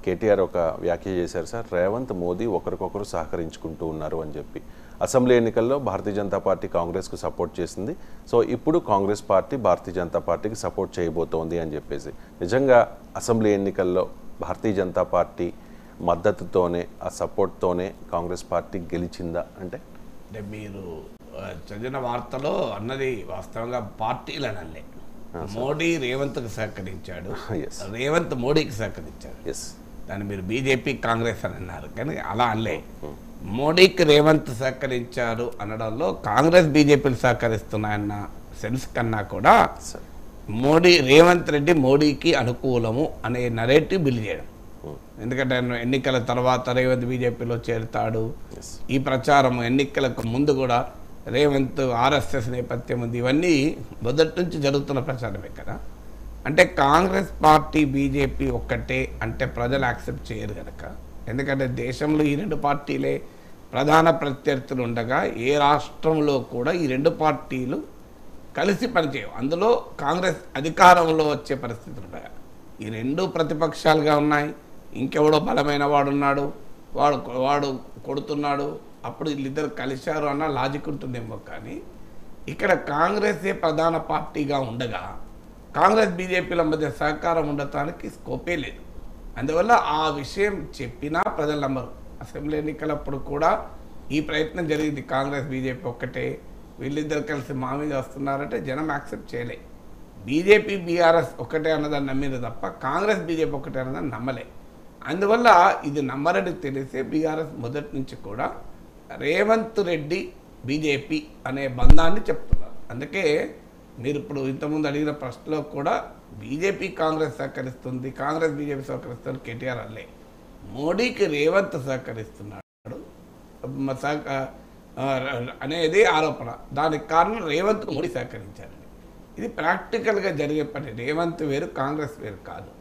కేటీఆర్ ఒక వ్యాఖ్య చేశారు సార్, రేవంత్ మోదీ ఒకరికొకరు సహకరించుకుంటూ ఉన్నారు అని చెప్పి. అసెంబ్లీ ఎన్నికల్లో భారతీయ జనతా పార్టీ కాంగ్రెస్కు సపోర్ట్ చేసింది, సో ఇప్పుడు కాంగ్రెస్ పార్టీ భారతీయ జనతా పార్టీకి సపోర్ట్ చేయబోతోంది అని చెప్పేసి. నిజంగా అసెంబ్లీ ఎన్నికల్లో భారతీయ జనతా పార్టీ మద్దతుతోనే, ఆ సపోర్ట్తోనే కాంగ్రెస్ పార్టీ గెలిచిందా అంటే? అంటే మీరు చదివిన వార్తలో అన్నది వాస్తవంగా పార్టీలనల్లే. మోడీ రేవంత్కి సహకరించాడు, రేవంత్ మోడీకి సహకరించాడు. దాన్ని మీరు బీజేపీ కాంగ్రెస్ అని అన్నారు, కానీ అలా అనలే. మోడీకి రేవంత్ సహకరించారు అనడంలో కాంగ్రెస్ బీజేపీలు సహకరిస్తున్నాయన్న సెన్స్ కన్నా కూడా మోడీ రేవంత్ రెడ్డి మోడీకి అనుకూలము అనే నరేటివ్ బిల్డ్ చేయడం. ఎందుకంటే ఎన్నికల తర్వాత రేవంత్ బీజేపీలో చేరుతాడు, ఈ ప్రచారం ఎన్నికలకు ముందు కూడా రేవంత్ ఆర్ఎస్ఎస్ నేపథ్యం ఉంది, ఇవన్నీ మొదటి నుంచి జరుగుతున్న ప్రచారమే కదా. అంటే కాంగ్రెస్ పార్టీ బీజేపీ ఒక్కటే అంటే ప్రజలు యాక్సెప్ట్ చేయరు కనుక. ఎందుకంటే దేశంలో ఈ రెండు పార్టీలే ప్రధాన ప్రత్యర్థులు ఉండగా ఏ రాష్ట్రంలో కూడా ఈ రెండు పార్టీలు కలిసి పనిచేయవు. అందులో కాంగ్రెస్ అధికారంలో వచ్చే పరిస్థితులు ఉండగా ఈ రెండు ప్రతిపక్షాలుగా ఉన్నాయి. ఇంకెవడో బలమైన వాడున్నాడు, వాడు కొడుతున్నాడు, అప్పుడు వీళ్ళిద్దరు కలిశారు అన్న లాజిక్ ఉంటుందేమో. కానీ ఇక్కడ కాంగ్రెసే ప్రధాన పార్టీగా ఉండగా కాంగ్రెస్ బీజేపీల మధ్య సహకారం ఉండటానికి స్కోపే లేదు. అందువల్ల ఆ విషయం చెప్పినా ప్రజలు నమ్మరు. అసెంబ్లీ ఎన్నికలప్పుడు కూడా ఈ ప్రయత్నం జరిగింది, కాంగ్రెస్ బీజేపీ ఒక్కటే, వీళ్ళిద్దరు కలిసి మా మీద వస్తున్నారంటే జనం యాక్సెప్ట్ చేయలే. బీజేపీ బీఆర్ఎస్ ఒకటే అన్నదాన్ని నమ్మింది తప్ప కాంగ్రెస్ బీజేపీ ఒకటే అన్నదాన్ని నమ్మలే. అందువల్ల ఇది నమ్మరని తెలిసే బీఆర్ఎస్ మొదటి నుంచి కూడా రేవంత్ రెడ్డి బీజేపీ అనే బంధాన్ని చెప్తున్నారు. అందుకే మీరు ఇప్పుడు ఇంతకుముందు అడిగిన ప్రశ్నలో కూడా బీజేపీ కాంగ్రెస్ సహకరిస్తుంది, కాంగ్రెస్ బీజేపీ సహకరిస్తుంది కేటీఆర్ అల్లే. మోడీకి రేవంత్ సహకరిస్తున్నాడు అనేది ఆరోపణ. దానికి కారణం రేవంత్కు మోడీ సహకరించారండి. ఇది ప్రాక్టికల్గా జరిగే పని. రేవంత్ వేరు, కాంగ్రెస్ వేరు కాదు.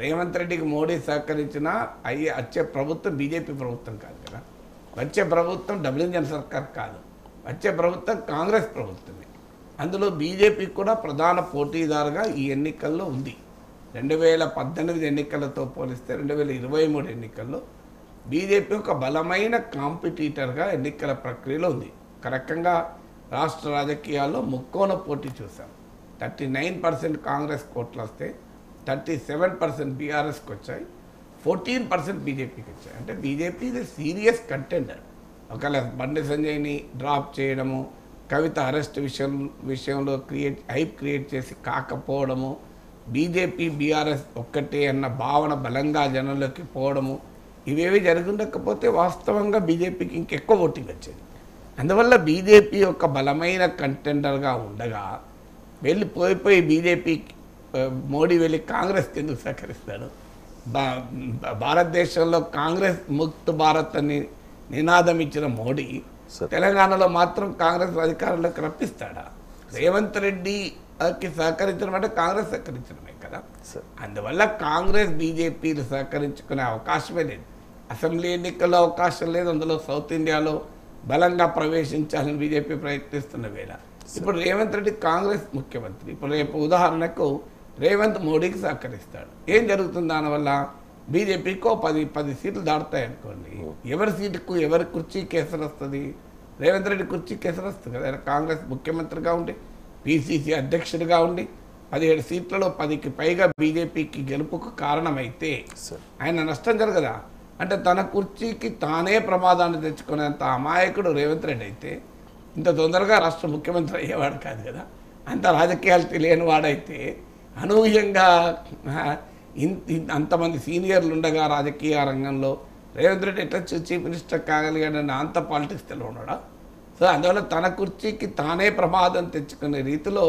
రేవంత్ రెడ్డికి మోడీ సహకరించినా వచ్చే ప్రభుత్వం బీజేపీ ప్రభుత్వం కాదు కదా. వచ్చే ప్రభుత్వం డబుల్ ఇంజన్ సర్కార్ కాదు, వచ్చే ప్రభుత్వం కాంగ్రెస్ ప్రభుత్వమే. అందులో బీజేపీ కూడా ప్రధాన పోటీదారుగా ఈ ఎన్నికల్లో ఉంది. 2018 ఎన్నికలతో పోలిస్తే 2023 ఎన్నికల్లో బీజేపీ ఒక బలమైన కాంపిటీటర్గా ఎన్నికల ప్రక్రియలో ఉంది. ఒక రకంగా రాష్ట్ర రాజకీయాల్లో ముక్కోన పోటీ చూసాం. 39% కాంగ్రెస్ కోట్లు వస్తే 37% బీఆర్ఎస్కి వచ్చాయి, 14% బీజేపీకి వచ్చాయి. అంటే బీజేపీ ఇది సీరియస్ కంటెండర్. ఒకవేళ బండి సంజయ్ని డ్రాప్ చేయడము, కవిత అరెస్ట్ విషయంలో హైప్ క్రియేట్ చేసి కాకపోవడము, బీజేపీ బీఆర్ఎస్ ఒక్కటే అన్న భావన బలంగా జనంలోకి పోవడము, ఇవేవి జరుగుండకపోతే వాస్తవంగా బీజేపీకి ఇంకెక్కువ ఓటింగ్ వచ్చేది. అందువల్ల బీజేపీ ఒక బలమైన కంటెండర్గా ఉండగా పోయి బీజేపీ మోడీ వెళ్ళి కాంగ్రెస్కి ఎందుకు సహకరిస్తాడు? భారతదేశంలో కాంగ్రెస్ ముక్త్ భారత్ అని నినాదం ఇచ్చిన మోడీ తెలంగాణలో మాత్రం కాంగ్రెస్ అధికారంలోకి రప్పిస్తాడా? రేవంత్ రెడ్డికి సహకరించడం అంటే కాంగ్రెస్ సహకరించడమే కదా. అందువల్ల కాంగ్రెస్ బీజేపీలు సహకరించుకునే అవకాశమే లేదు. అసెంబ్లీ ఎన్నికల్లో అవకాశం లేదు. అందులో సౌత్ ఇండియాలో బలంగా ప్రవేశించాలని బీజేపీ ప్రయత్నిస్తున్న వేళ ఇప్పుడు రేవంత్ రెడ్డి కాంగ్రెస్ ముఖ్యమంత్రి. ఇప్పుడు రేపు ఉదాహరణకు రేవంత్ మోడీకి సహకరిస్తాడు, ఏం జరుగుతుంది? దానివల్ల బీజేపీకి 10 సీట్లు దాటుతాయి అనుకోండి. ఎవరి సీటుకు ఎవరి కుర్చీకి ఎసరు వస్తుంది? రేవంత్ రెడ్డి కుర్చీకి ఎసరు వస్తుంది కదా. కాంగ్రెస్ ముఖ్యమంత్రిగా ఉండి పిసిసి అధ్యక్షుడిగా ఉండి 17 సీట్లలో 10కి పైగా బీజేపీకి గెలుపుకు కారణమైతే ఆయన నష్టం జరగదా? అంటే తన కుర్చీకి తానే ప్రమాదాన్ని తెచ్చుకునేంత అమాయకుడు రేవంత్ రెడ్డి అయితే ఇంత తొందరగా రాష్ట్ర ముఖ్యమంత్రి అయ్యేవాడు కాదు కదా. అంత రాజకీయాలు తెలియని వాడైతే అనూహ్యంగా అంతమంది సీనియర్లు ఉండగా రాజకీయ రంగంలో రేవంత్ రెడ్డి ఎట్లా చీఫ్ మినిస్టర్ కాగలిగాడని అంత పాలిటిక్స్ తెలియడా? సో అందువల్ల తన కుర్చీకి తానే ప్రమాదం తెచ్చుకునే రీతిలో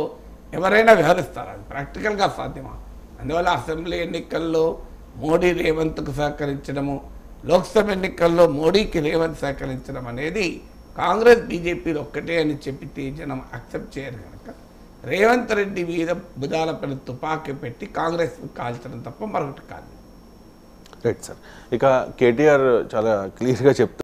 ఎవరైనా వ్యవహరిస్తారు. అది ప్రాక్టికల్గా సాధ్యమా? అందువల్ల అసెంబ్లీ ఎన్నికల్లో మోడీ రేవంత్కు సహకరించడము, లోక్సభ ఎన్నికల్లో మోడీకి రేవంత్ సహకరించడం అనేది కాంగ్రెస్ బీజేపీలు ఒక్కటే అని చెప్పితే జనం యాక్సెప్ట్ చేయరు కనుక రేవంత్ రెడ్డి మీద భుజాలపైన తుపాకీ పెట్టి కాంగ్రెస్ కాల్చడం తప్ప మరొకటి కాదు. Right sir. ఇక కేటీఆర్ చాలా క్లియర్గా చెప్తారు.